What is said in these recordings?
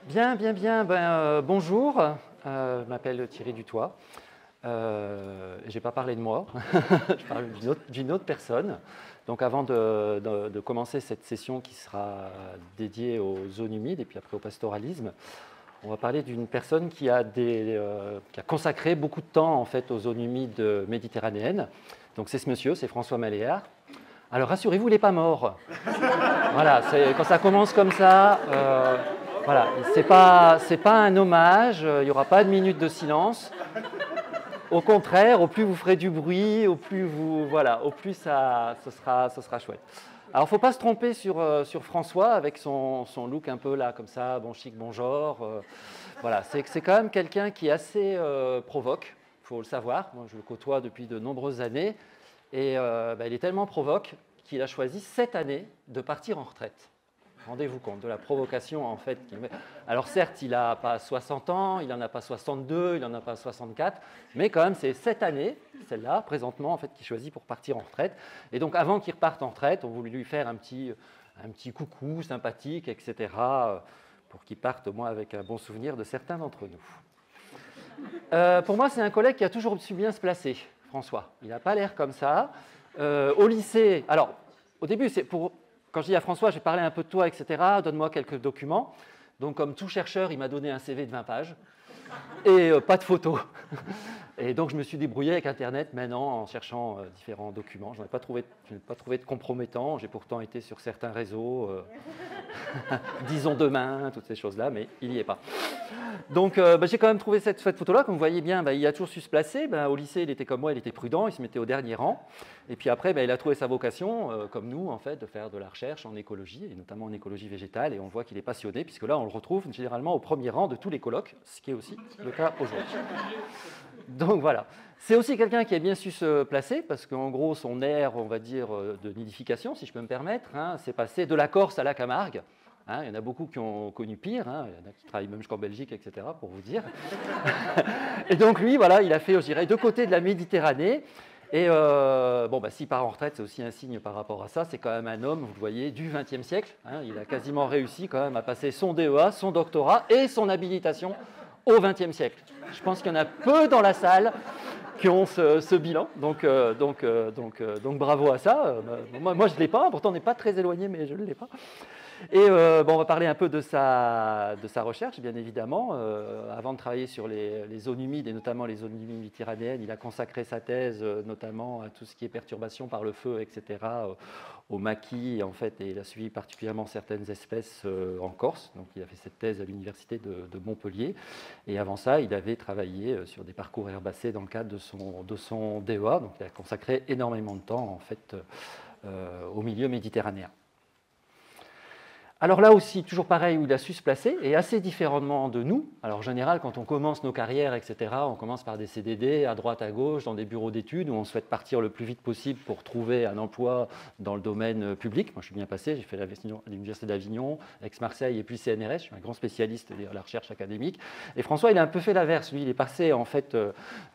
Bien, bien, bien. Bonjour, je m'appelle Thierry Dutoit. Je n'ai pas parlé de moi, je parle d'une autre personne. Donc avant de commencer cette session qui sera dédiée aux zones humides et puis après au pastoralisme, on va parler d'une personne qui a consacré beaucoup de temps en fait, aux zones humides méditerranéennes. Donc c'est ce monsieur, c'est François Maléard. Alors rassurez-vous, il n'est pas mort. Voilà, quand ça commence comme ça, voilà, c'est pas un hommage, il n'y aura pas de minute de silence. Au contraire, au plus vous ferez du bruit, au plus ce sera chouette. Alors, il ne faut pas se tromper sur François avec son look un peu là, comme ça, bon chic, bon genre. Voilà, c'est quand même quelqu'un qui est assez provoque, il faut le savoir. Moi, je le côtoie depuis de nombreuses années. Et il est tellement provoque qu'il a choisi cette année de partir en retraite. Rendez-vous compte de la provocation en fait. Alors certes, il n'a pas 60 ans, il n'en a pas 62, il n'en a pas 64, mais quand même c'est cette année, celle-là, présentement, en fait, qu'il choisit pour partir en retraite. Et donc avant qu'il reparte en retraite, on voulait lui faire un petit coucou sympathique, etc., pour qu'il parte au moins avec un bon souvenir de certains d'entre nous. Pour moi, c'est un collègue qui a toujours su bien se placer, François. Il n'a pas l'air comme ça. Au lycée, alors au début, quand je dis à François, j'ai parlé un peu de toi, etc., donne-moi quelques documents. Donc, comme tout chercheur, il m'a donné un CV de 20 pages et pas de photos. Et donc, je me suis débrouillé avec Internet maintenant en cherchant différents documents. Je n'ai pas trouvé de compromettant. J'ai pourtant été sur certains réseaux, disons demain, toutes ces choses-là, mais il n'y est pas. Donc, j'ai quand même trouvé cette photo-là. Comme vous voyez bien, il a toujours su se placer. Au lycée, il était comme moi, il était prudent, il se mettait au dernier rang. Et puis après, il a trouvé sa vocation, comme nous, en fait, de faire de la recherche en écologie, et notamment en écologie végétale. Et on voit qu'il est passionné, puisque là, on le retrouve généralement au premier rang de tous les colloques, ce qui est aussi le cas aujourd'hui. Donc voilà. C'est aussi quelqu'un qui a bien su se placer, parce qu'en gros, son aire, on va dire, de nidification, si je peux me permettre, c'est passé de la Corse à la Camargue. Il y en a beaucoup qui ont connu pire, il y en a qui travaillent même jusqu'en Belgique, etc., pour vous dire. Et donc lui, voilà, il a fait, je dirais, deux côtés de la Méditerranée. Et s'il part en retraite, c'est aussi un signe par rapport à ça. C'est quand même un homme, vous le voyez, du XXe siècle. Il a quasiment réussi quand même à passer son DEA, son doctorat et son habilitation au XXe siècle. Je pense qu'il y en a peu dans la salle qui ont ce bilan. Donc bravo à ça. Moi je ne l'ai pas, pourtant on n'est pas très éloigné, mais je ne l'ai pas. Et on va parler un peu de sa recherche, bien évidemment. Avant de travailler sur les zones humides, et notamment les zones humides méditerranéennes, il a consacré sa thèse notamment à tout ce qui est perturbation par le feu, etc., au maquis, en fait, et il a suivi particulièrement certaines espèces en Corse. Donc il a fait cette thèse à l'université de Montpellier. Et avant ça, il avait travaillé sur des parcours herbacés dans le cadre de son DEA. Donc il a consacré énormément de temps, en fait, au milieu méditerranéen. Alors là aussi, toujours pareil, où il a su se placer, et assez différemment de nous. Alors en général, quand on commence nos carrières, etc., on commence par des CDD à droite, à gauche, dans des bureaux d'études, où on souhaite partir le plus vite possible pour trouver un emploi dans le domaine public. Moi, je suis bien passé, j'ai fait l'Université d'Avignon, Aix-Marseille et puis CNRS. Je suis un grand spécialiste de la recherche académique. Et François, il a un peu fait l'inverse. Lui, il est passé en fait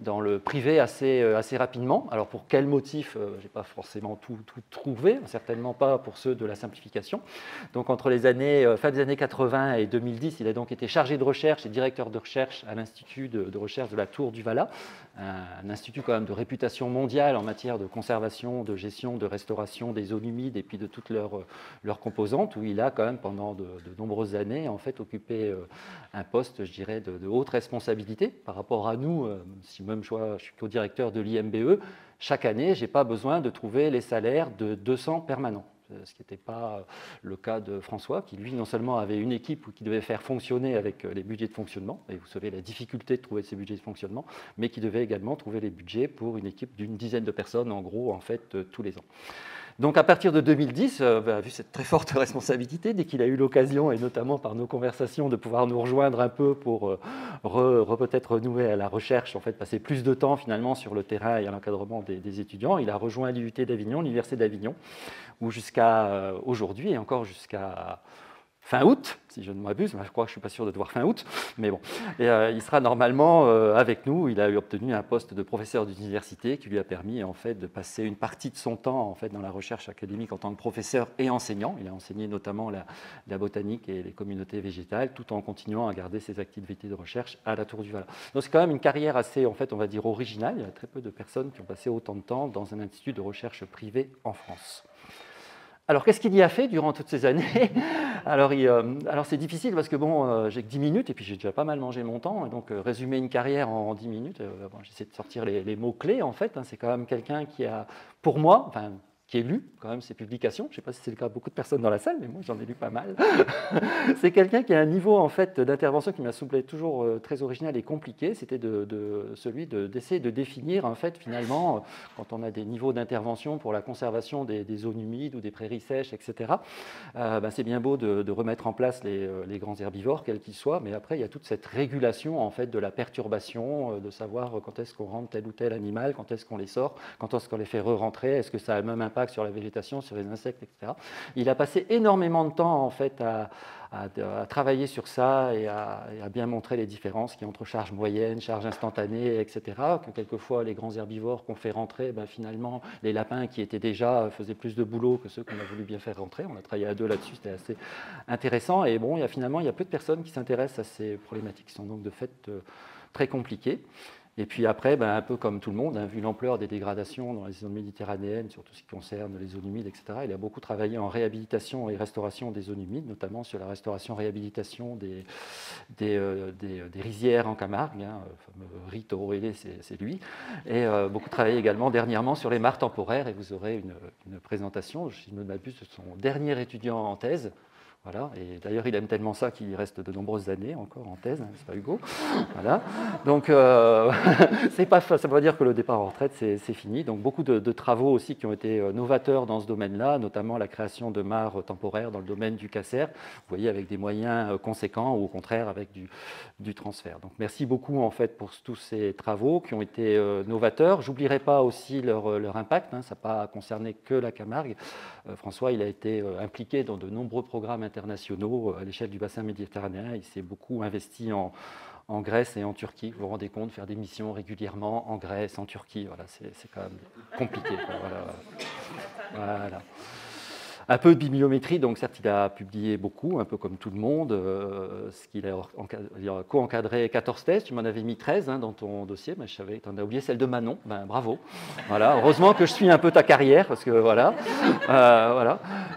dans le privé assez rapidement. Alors pour quel motif je n'ai pas forcément tout trouvé, certainement pas pour ceux de la simplification. Donc entre les fin des années 80 et 2010, il a donc été chargé de recherche et directeur de recherche à l'Institut de recherche de la Tour du Valat, un institut quand même de réputation mondiale en matière de conservation, de gestion, de restauration des zones humides et puis de toutes leurs composantes, où il a quand même pendant de nombreuses années en fait occupé un poste, je dirais, de haute responsabilité par rapport à nous. Si même je suis co-directeur de l'IMBE, chaque année, je n'ai pas besoin de trouver les salaires de 200 permanents. Ce qui n'était pas le cas de François, qui lui non seulement avait une équipe qui devait faire fonctionner avec les budgets de fonctionnement, et vous savez la difficulté de trouver ces budgets de fonctionnement, mais qui devait également trouver les budgets pour une équipe d'une dizaine de personnes en gros en fait tous les ans. Donc à partir de 2010, vu cette très forte responsabilité, dès qu'il a eu l'occasion, et notamment par nos conversations, de pouvoir nous rejoindre un peu pour peut-être renouer à la recherche, en fait, passer plus de temps finalement sur le terrain et à l'encadrement des étudiants, il a rejoint l'UT d'Avignon, l'Université d'Avignon, où jusqu'à aujourd'hui et encore jusqu'à fin août, si je ne m'abuse, je crois que je ne suis pas sûr de te voir fin août, mais bon, et, il sera normalement avec nous. Il a obtenu un poste de professeur d'université qui lui a permis en fait de passer une partie de son temps en fait dans la recherche académique en tant que professeur et enseignant. Il a enseigné notamment la botanique et les communautés végétales, tout en continuant à garder ses activités de recherche à la Tour du Val. Donc c'est quand même une carrière assez, en fait, on va dire originale. Il y a très peu de personnes qui ont passé autant de temps dans un institut de recherche privé en France. Alors, qu'est-ce qu'il y a fait durant toutes ces années? Alors, c'est difficile parce que bon, j'ai que 10 minutes et puis j'ai déjà pas mal mangé mon temps. Et donc, résumer une carrière en 10 minutes, bon, j'essaie de sortir les mots-clés en fait. Hein. C'est quand même quelqu'un qui a, pour moi, enfin, qui a lu quand même ses publications. Je ne sais pas si c'est le cas de beaucoup de personnes dans la salle, mais moi j'en ai lu pas mal. C'est quelqu'un qui a un niveau en fait d'intervention qui m'a semblé toujours très original et compliqué. C'était celui d'essayer de définir en fait finalement quand on a des niveaux d'intervention pour la conservation des zones humides ou des prairies sèches, etc. C'est bien beau de remettre en place les grands herbivores quels qu'ils soient, mais après il y a toute cette régulation en fait de la perturbation, de savoir quand est-ce qu'on rentre tel ou tel animal, quand est-ce qu'on les sort, quand est-ce qu'on les fait re-rentrer, est-ce que ça a le même impact sur la végétation, sur les insectes, etc. Il a passé énormément de temps en fait à travailler sur ça et à bien montrer les différences qu'il y a entre charge moyenne, charge instantanée, etc. Que quelquefois les grands herbivores qu'on fait rentrer, finalement les lapins qui étaient déjà faisaient plus de boulot que ceux qu'on a voulu bien faire rentrer. On a travaillé à deux là-dessus, c'était assez intéressant. Et bon, il y a peu de personnes qui s'intéressent à ces problématiques qui sont donc de fait très compliquées. Et puis après, un peu comme tout le monde, vu l'ampleur des dégradations dans les zones méditerranéennes, sur tout ce qui concerne les zones humides, etc., il a beaucoup travaillé en réhabilitation et restauration des zones humides, notamment sur la restauration-réhabilitation des rizières en Camargue. Le fameux Rito Orele, c'est lui. Et beaucoup travaillé également dernièrement sur les mares temporaires, et vous aurez une présentation, si je ne m'abuse, de son dernier étudiant en thèse. Voilà. Et d'ailleurs, il aime tellement ça qu'il reste de nombreuses années encore en thèse, n'est-ce pas Hugo? Voilà. Donc, ça ne veut pas dire que le départ en retraite, c'est fini. Donc, beaucoup de travaux aussi qui ont été novateurs dans ce domaine-là, notamment la création de mares temporaires dans le domaine du Casser, vous voyez, avec des moyens conséquents ou au contraire avec du transfert. Donc, merci beaucoup en fait pour tous ces travaux qui ont été novateurs. J'oublierai pas aussi leur impact, hein, ça n'a pas concerné que la Camargue. François, il a été impliqué dans de nombreux programmes internationaux à l'échelle du bassin méditerranéen. Il s'est beaucoup investi en Grèce et en Turquie. Vous vous rendez compte, faire des missions régulièrement en Grèce, en Turquie, voilà, c'est quand même compliqué. Voilà. Un peu de bibliométrie, donc certes, il a publié beaucoup, un peu comme tout le monde, il a co-encadré 14 thèses, tu m'en avais mis 13 dans ton dossier, mais je savais que tu en as oublié celle de Manon, bravo. Voilà. Heureusement que je suis un peu ta carrière, parce que voilà.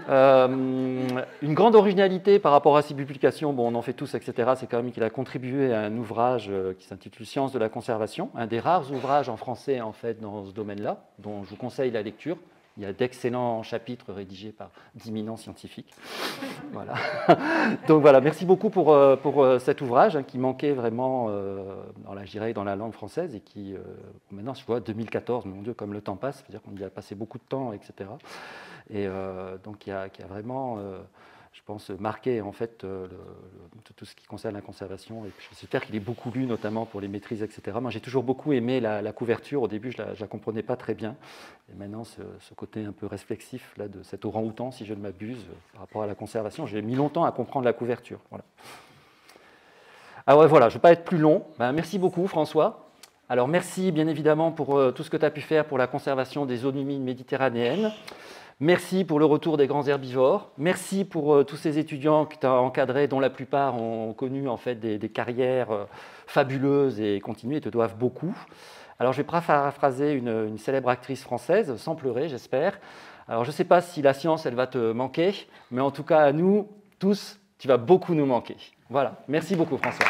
Une grande originalité par rapport à ses publications, bon, on en fait tous, etc., c'est quand même qu'il a contribué à un ouvrage qui s'intitule Sciences de la conservation, un des rares ouvrages en français en fait dans ce domaine-là, dont je vous conseille la lecture. Il y a d'excellents chapitres rédigés par d'éminents scientifiques. Voilà. Donc voilà, merci beaucoup pour cet ouvrage qui manquait vraiment dans la langue française et qui, maintenant, je vois 2014, mon Dieu, comme le temps passe, c'est-à-dire qu'on y a passé beaucoup de temps, etc. Et donc, qui a vraiment, je pense, marqué en fait tout ce qui concerne la conservation. Et puis, j'espère qu'il est beaucoup lu, notamment pour les maîtrises, etc. Moi, j'ai toujours beaucoup aimé la couverture. Au début, je ne la comprenais pas très bien. Et maintenant, ce côté un peu réflexif là, de cet orang-outan, si je ne m'abuse, par rapport à la conservation, j'ai mis longtemps à comprendre la couverture. Voilà. Ah ouais, voilà, je ne vais pas être plus long. Merci beaucoup, François. Alors, merci bien évidemment pour tout ce que tu as pu faire pour la conservation des zones humides méditerranéennes. Merci pour le retour des grands herbivores. Merci pour tous ces étudiants que tu as encadrés, dont la plupart ont connu en fait, des carrières fabuleuses et continues et te doivent beaucoup. Alors, je vais paraphraser une célèbre actrice française, sans pleurer, j'espère. Alors, je ne sais pas si la science, elle va te manquer, mais en tout cas, à nous, tous, tu vas beaucoup nous manquer. Voilà. Merci beaucoup, François.